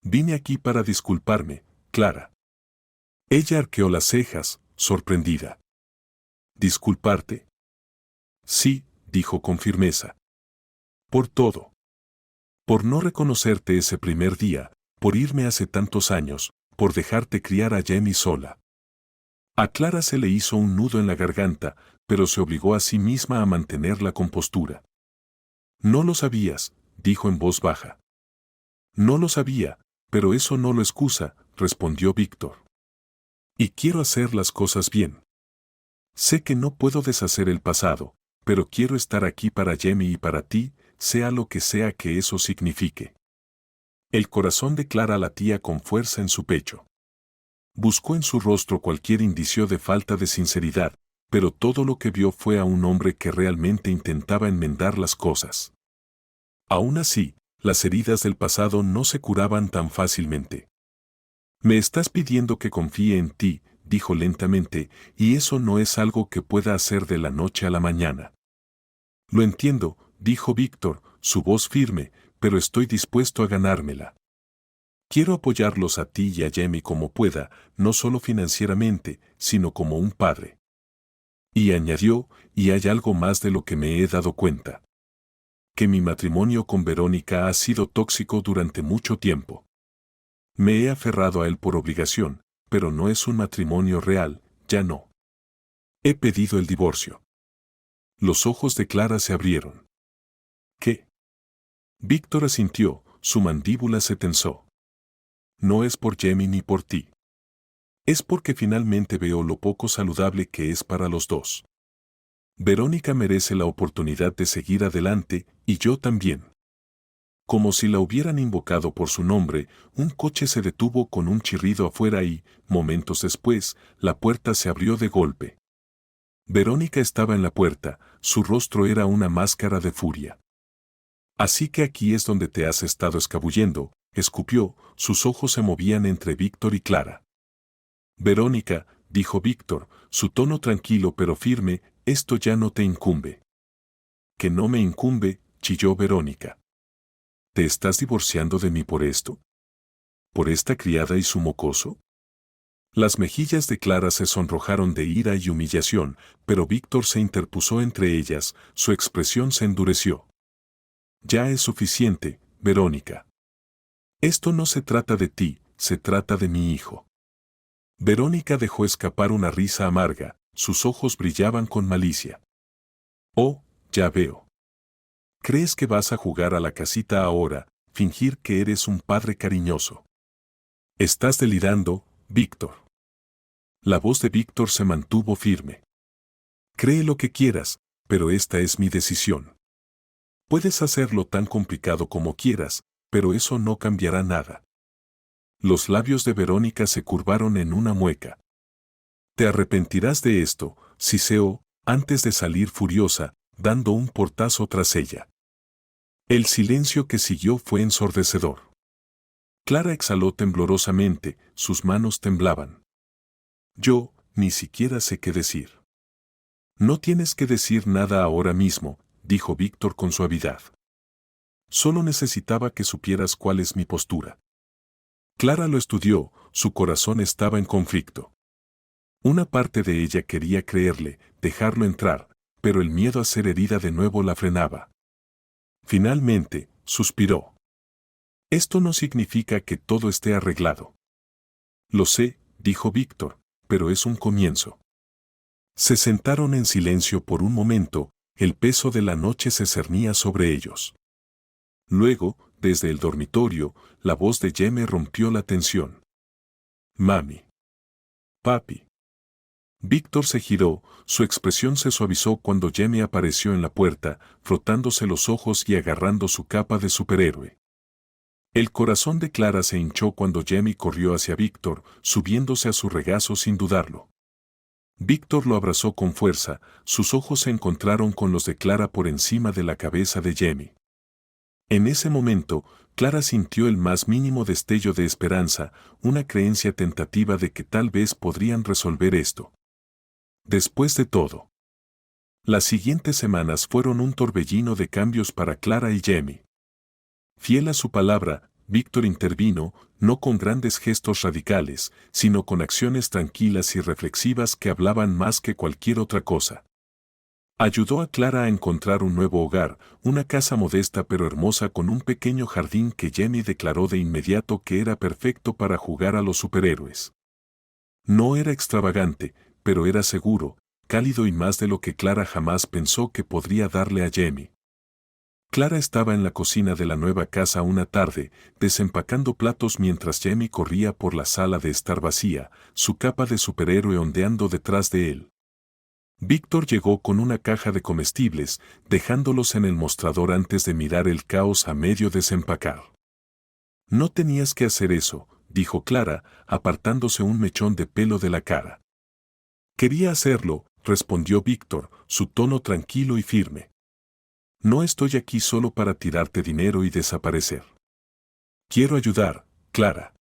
A: Vine aquí para disculparme, Clara. Ella arqueó las cejas, sorprendida. ¿Disculparte? Sí, dijo con firmeza. Por todo. Por no reconocerte ese primer día, por irme hace tantos años, por dejarte criar a Jamie sola. A Clara se le hizo un nudo en la garganta, pero se obligó a sí misma a mantener la compostura. No lo sabías, dijo en voz baja. No lo sabía, pero eso no lo excusa, respondió Víctor. Y quiero hacer las cosas bien. Sé que no puedo deshacer el pasado, pero quiero estar aquí para Jamie y para ti, sea lo que sea que eso signifique. El corazón de Clara latía con fuerza en su pecho. Buscó en su rostro cualquier indicio de falta de sinceridad, pero todo lo que vio fue a un hombre que realmente intentaba enmendar las cosas. Aún así, las heridas del pasado no se curaban tan fácilmente. Me estás pidiendo que confíe en ti, dijo lentamente, y eso no es algo que pueda hacer de la noche a la mañana. Lo entiendo, dijo Víctor, su voz firme, pero estoy dispuesto a ganármela. Quiero apoyarlos a ti y a Jamie como pueda, no solo financieramente, sino como un padre. Y añadió, y hay algo más de lo que me he dado cuenta. Que mi matrimonio con Verónica ha sido tóxico durante mucho tiempo. Me he aferrado a él por obligación, pero no es un matrimonio real, ya no. He pedido el divorcio. Los ojos de Clara se abrieron. ¿Qué? Víctor asintió, su mandíbula se tensó. No es por Jamie ni por ti. Es porque finalmente veo lo poco saludable que es para los dos. Verónica merece la oportunidad de seguir adelante, y yo también. Como si la hubieran invocado por su nombre, un coche se detuvo con un chirrido afuera y, momentos después, la puerta se abrió de golpe. Verónica estaba en la puerta, su rostro era una máscara de furia. Así que aquí es donde te has estado escabullendo, escupió, sus ojos se movían entre Víctor y Clara. Verónica, dijo Víctor, su tono tranquilo pero firme, esto ya no te incumbe. Que no me incumbe, chilló Verónica. ¿Te estás divorciando de mí por esto? ¿Por esta criada y su mocoso? Las mejillas de Clara se sonrojaron de ira y humillación, pero Víctor se interpuso entre ellas, su expresión se endureció. Ya es suficiente, Verónica. Esto no se trata de ti, se trata de mi hijo. Verónica dejó escapar una risa amarga, sus ojos brillaban con malicia. Oh, ya veo. ¿Crees que vas a jugar a la casita ahora, fingir que eres un padre cariñoso? Estás delirando, Víctor. La voz de Víctor se mantuvo firme. Cree lo que quieras, pero esta es mi decisión. Puedes hacerlo tan complicado como quieras, pero eso no cambiará nada. Los labios de Verónica se curvaron en una mueca. Te arrepentirás de esto, siseó, antes de salir furiosa, dando un portazo tras ella. El silencio que siguió fue ensordecedor. Clara exhaló temblorosamente, sus manos temblaban. Yo, ni siquiera sé qué decir. No tienes que decir nada ahora mismo, dijo Víctor con suavidad. Solo necesitaba que supieras cuál es mi postura. Clara lo estudió, su corazón estaba en conflicto. Una parte de ella quería creerle, dejarlo entrar, pero el miedo a ser herida de nuevo la frenaba. Finalmente, suspiró. Esto no significa que todo esté arreglado. Lo sé, dijo Víctor, pero es un comienzo. Se sentaron en silencio por un momento, el peso de la noche se cernía sobre ellos. Luego, desde el dormitorio, la voz de Jamie rompió la tensión. Mami. Papi. Víctor se giró, su expresión se suavizó cuando Jamie apareció en la puerta, frotándose los ojos y agarrando su capa de superhéroe. El corazón de Clara se hinchó cuando Jamie corrió hacia Víctor, subiéndose a su regazo sin dudarlo. Víctor lo abrazó con fuerza, sus ojos se encontraron con los de Clara por encima de la cabeza de Jamie. En ese momento, Clara sintió el más mínimo destello de esperanza, una creencia tentativa de que tal vez podrían resolver esto. Después de todo, las siguientes semanas fueron un torbellino de cambios para Clara y Jamie. Fiel a su palabra, Víctor intervino, no con grandes gestos radicales, sino con acciones tranquilas y reflexivas que hablaban más que cualquier otra cosa. Ayudó a Clara a encontrar un nuevo hogar, una casa modesta pero hermosa con un pequeño jardín que Jamie declaró de inmediato que era perfecto para jugar a los superhéroes. No era extravagante, pero era seguro, cálido y más de lo que Clara jamás pensó que podría darle a Jamie. Clara estaba en la cocina de la nueva casa una tarde, desempacando platos mientras Jamie corría por la sala de estar vacía, su capa de superhéroe ondeando detrás de él. Víctor llegó con una caja de comestibles, dejándolos en el mostrador antes de mirar el caos a medio desempacar. No tenías que hacer eso, dijo Clara, apartándose un mechón de pelo de la cara. Quería hacerlo, respondió Víctor, su tono tranquilo y firme. No estoy aquí solo para tirarte dinero y desaparecer. Quiero ayudar, Clara.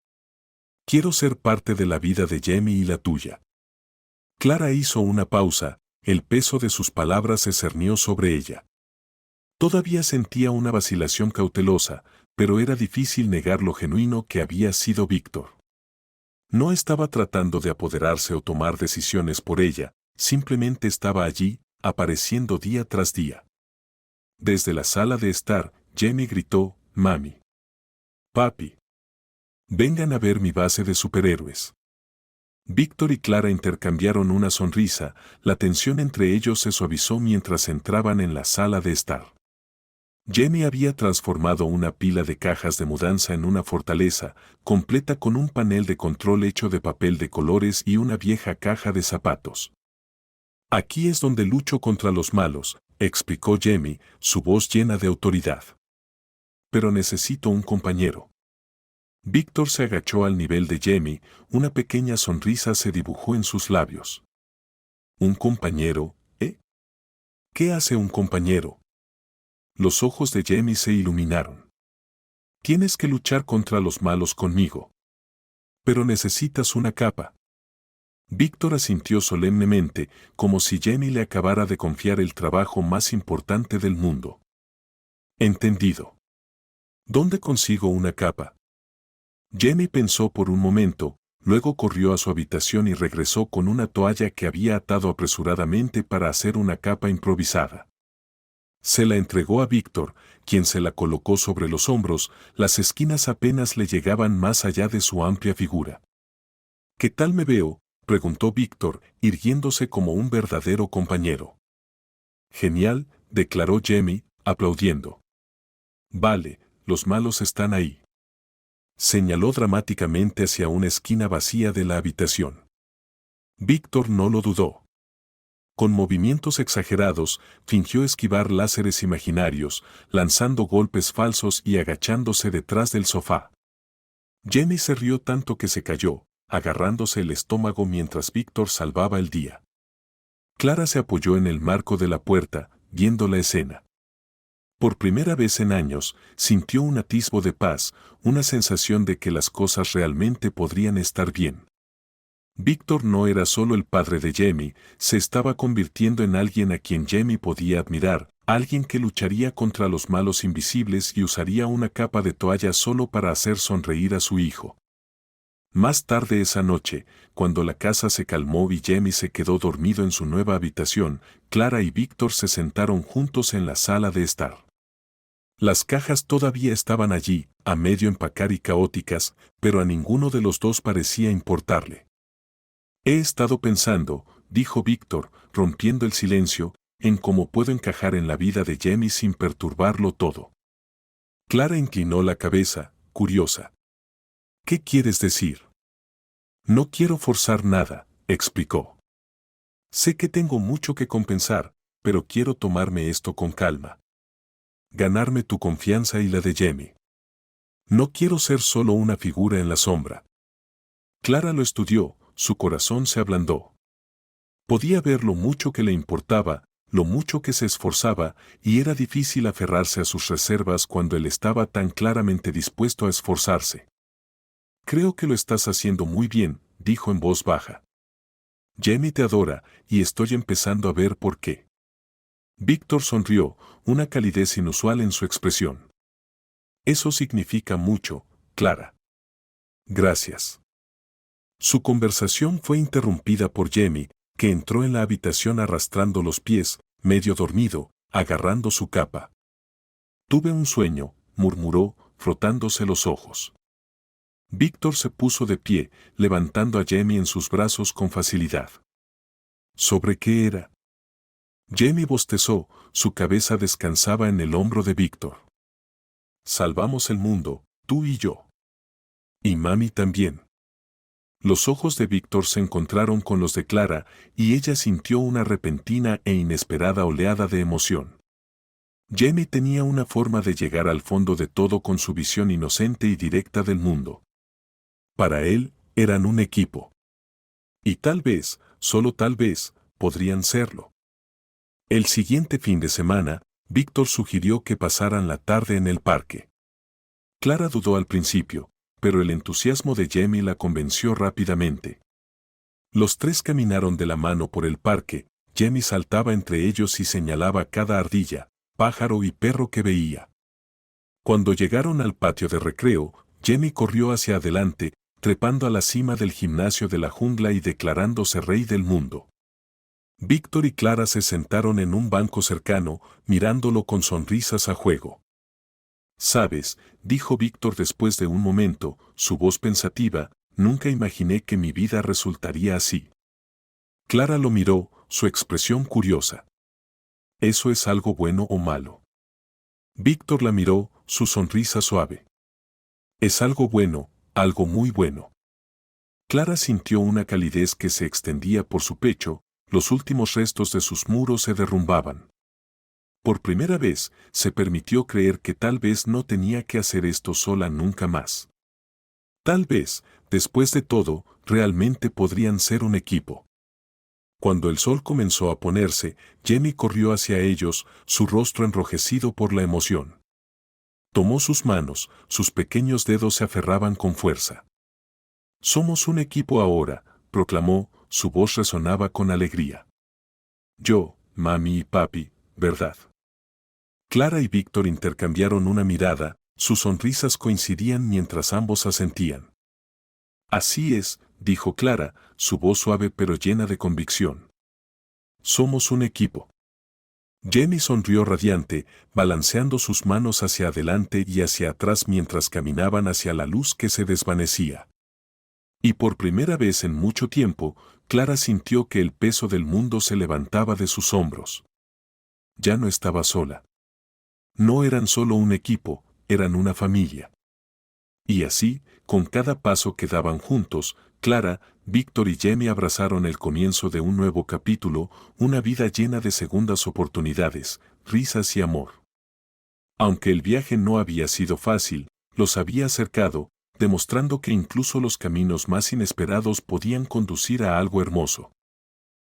A: Quiero ser parte de la vida de Jamie y la tuya. Clara hizo una pausa, el peso de sus palabras se cernió sobre ella. Todavía sentía una vacilación cautelosa, pero era difícil negar lo genuino que había sido Víctor. No estaba tratando de apoderarse o tomar decisiones por ella, simplemente estaba allí, apareciendo día tras día. Desde la sala de estar, Jamie gritó, «Mami. Papi. Vengan a ver mi base de superhéroes». Víctor y Clara intercambiaron una sonrisa, la tensión entre ellos se suavizó mientras entraban en la sala de estar. Jamie había transformado una pila de cajas de mudanza en una fortaleza, completa con un panel de control hecho de papel de colores y una vieja caja de zapatos. «Aquí es donde lucho contra los malos», explicó Jamie, su voz llena de autoridad. «Pero necesito un compañero». Víctor se agachó al nivel de Jamie, una pequeña sonrisa se dibujó en sus labios. «¿Un compañero, ¿Qué hace un compañero? Los ojos de Jamie se iluminaron. Tienes que luchar contra los malos conmigo. Pero necesitas una capa. Víctor asintió solemnemente, como si Jamie le acabara de confiar el trabajo más importante del mundo. Entendido. ¿Dónde consigo una capa? Jamie pensó por un momento, luego corrió a su habitación y regresó con una toalla que había atado apresuradamente para hacer una capa improvisada. Se la entregó a Víctor, quien se la colocó sobre los hombros, las esquinas apenas le llegaban más allá de su amplia figura. ¿Qué tal me veo?, preguntó Víctor, irguiéndose como un verdadero compañero. Genial, declaró Jamie, aplaudiendo. Vale, los malos están ahí. Señaló dramáticamente hacia una esquina vacía de la habitación. Víctor no lo dudó. Con movimientos exagerados, fingió esquivar láseres imaginarios, lanzando golpes falsos y agachándose detrás del sofá. Jamie se rió tanto que se cayó, agarrándose el estómago mientras Víctor salvaba el día. Clara se apoyó en el marco de la puerta, viendo la escena. Por primera vez en años, sintió un atisbo de paz, una sensación de que las cosas realmente podrían estar bien. Víctor no era solo el padre de Jamie, se estaba convirtiendo en alguien a quien Jamie podía admirar, alguien que lucharía contra los malos invisibles y usaría una capa de toalla solo para hacer sonreír a su hijo. Más tarde esa noche, cuando la casa se calmó y Jamie se quedó dormido en su nueva habitación, Clara y Víctor se sentaron juntos en la sala de estar. Las cajas todavía estaban allí, a medio empacar y caóticas, pero a ninguno de los dos parecía importarle. He estado pensando, dijo Víctor, rompiendo el silencio, en cómo puedo encajar en la vida de Jamie sin perturbarlo todo. Clara inclinó la cabeza, curiosa. ¿Qué quieres decir? No quiero forzar nada, explicó. Sé que tengo mucho que compensar, pero quiero tomarme esto con calma. Ganarme tu confianza y la de Jamie. No quiero ser solo una figura en la sombra. Clara lo estudió, su corazón se ablandó. Podía ver lo mucho que le importaba, lo mucho que se esforzaba, y era difícil aferrarse a sus reservas cuando él estaba tan claramente dispuesto a esforzarse. Creo que lo estás haciendo muy bien, dijo en voz baja. Jamie te adora, y estoy empezando a ver por qué. Víctor sonrió, una calidez inusual en su expresión. Eso significa mucho, Clara. Gracias. Su conversación fue interrumpida por Jamie, que entró en la habitación arrastrando los pies, medio dormido, agarrando su capa. Tuve un sueño, murmuró, frotándose los ojos. Víctor se puso de pie, levantando a Jamie en sus brazos con facilidad. ¿Sobre qué era? Jamie bostezó, su cabeza descansaba en el hombro de Víctor. Salvamos el mundo, tú y yo. Y mami también. Los ojos de Víctor se encontraron con los de Clara, y ella sintió una repentina e inesperada oleada de emoción. Jamie tenía una forma de llegar al fondo de todo con su visión inocente y directa del mundo. Para él, eran un equipo. Y tal vez, solo tal vez, podrían serlo. El siguiente fin de semana, Víctor sugirió que pasaran la tarde en el parque. Clara dudó al principio, pero el entusiasmo de Jamie la convenció rápidamente. Los tres caminaron de la mano por el parque, Jamie saltaba entre ellos y señalaba cada ardilla, pájaro y perro que veía. Cuando llegaron al patio de recreo, Jamie corrió hacia adelante, trepando a la cima del gimnasio de la jungla y declarándose rey del mundo. Víctor y Clara se sentaron en un banco cercano, mirándolo con sonrisas a juego. «Sabes», dijo Víctor después de un momento, su voz pensativa, «nunca imaginé que mi vida resultaría así». Clara lo miró, su expresión curiosa. ¿Eso es algo bueno o malo? Víctor la miró, su sonrisa suave. Es algo bueno, algo muy bueno. Clara sintió una calidez que se extendía por su pecho, los últimos restos de sus muros se derrumbaban. Por primera vez, se permitió creer que tal vez no tenía que hacer esto sola nunca más. Tal vez, después de todo, realmente podrían ser un equipo. Cuando el sol comenzó a ponerse, Jamie corrió hacia ellos, su rostro enrojecido por la emoción. Tomó sus manos, sus pequeños dedos se aferraban con fuerza. «Somos un equipo ahora», proclamó, su voz resonaba con alegría. «Yo, mami y papi, ¿verdad?». Clara y Víctor intercambiaron una mirada, sus sonrisas coincidían mientras ambos asentían. «Así es», dijo Clara, su voz suave pero llena de convicción. «Somos un equipo». Jamie sonrió radiante, balanceando sus manos hacia adelante y hacia atrás mientras caminaban hacia la luz que se desvanecía. Y por primera vez en mucho tiempo, Clara sintió que el peso del mundo se levantaba de sus hombros. Ya no estaba sola. No eran solo un equipo, eran una familia. Y así, con cada paso que daban juntos, Clara, Víctor y Jamie abrazaron el comienzo de un nuevo capítulo, una vida llena de segundas oportunidades, risas y amor. Aunque el viaje no había sido fácil, los había acercado, demostrando que incluso los caminos más inesperados podían conducir a algo hermoso.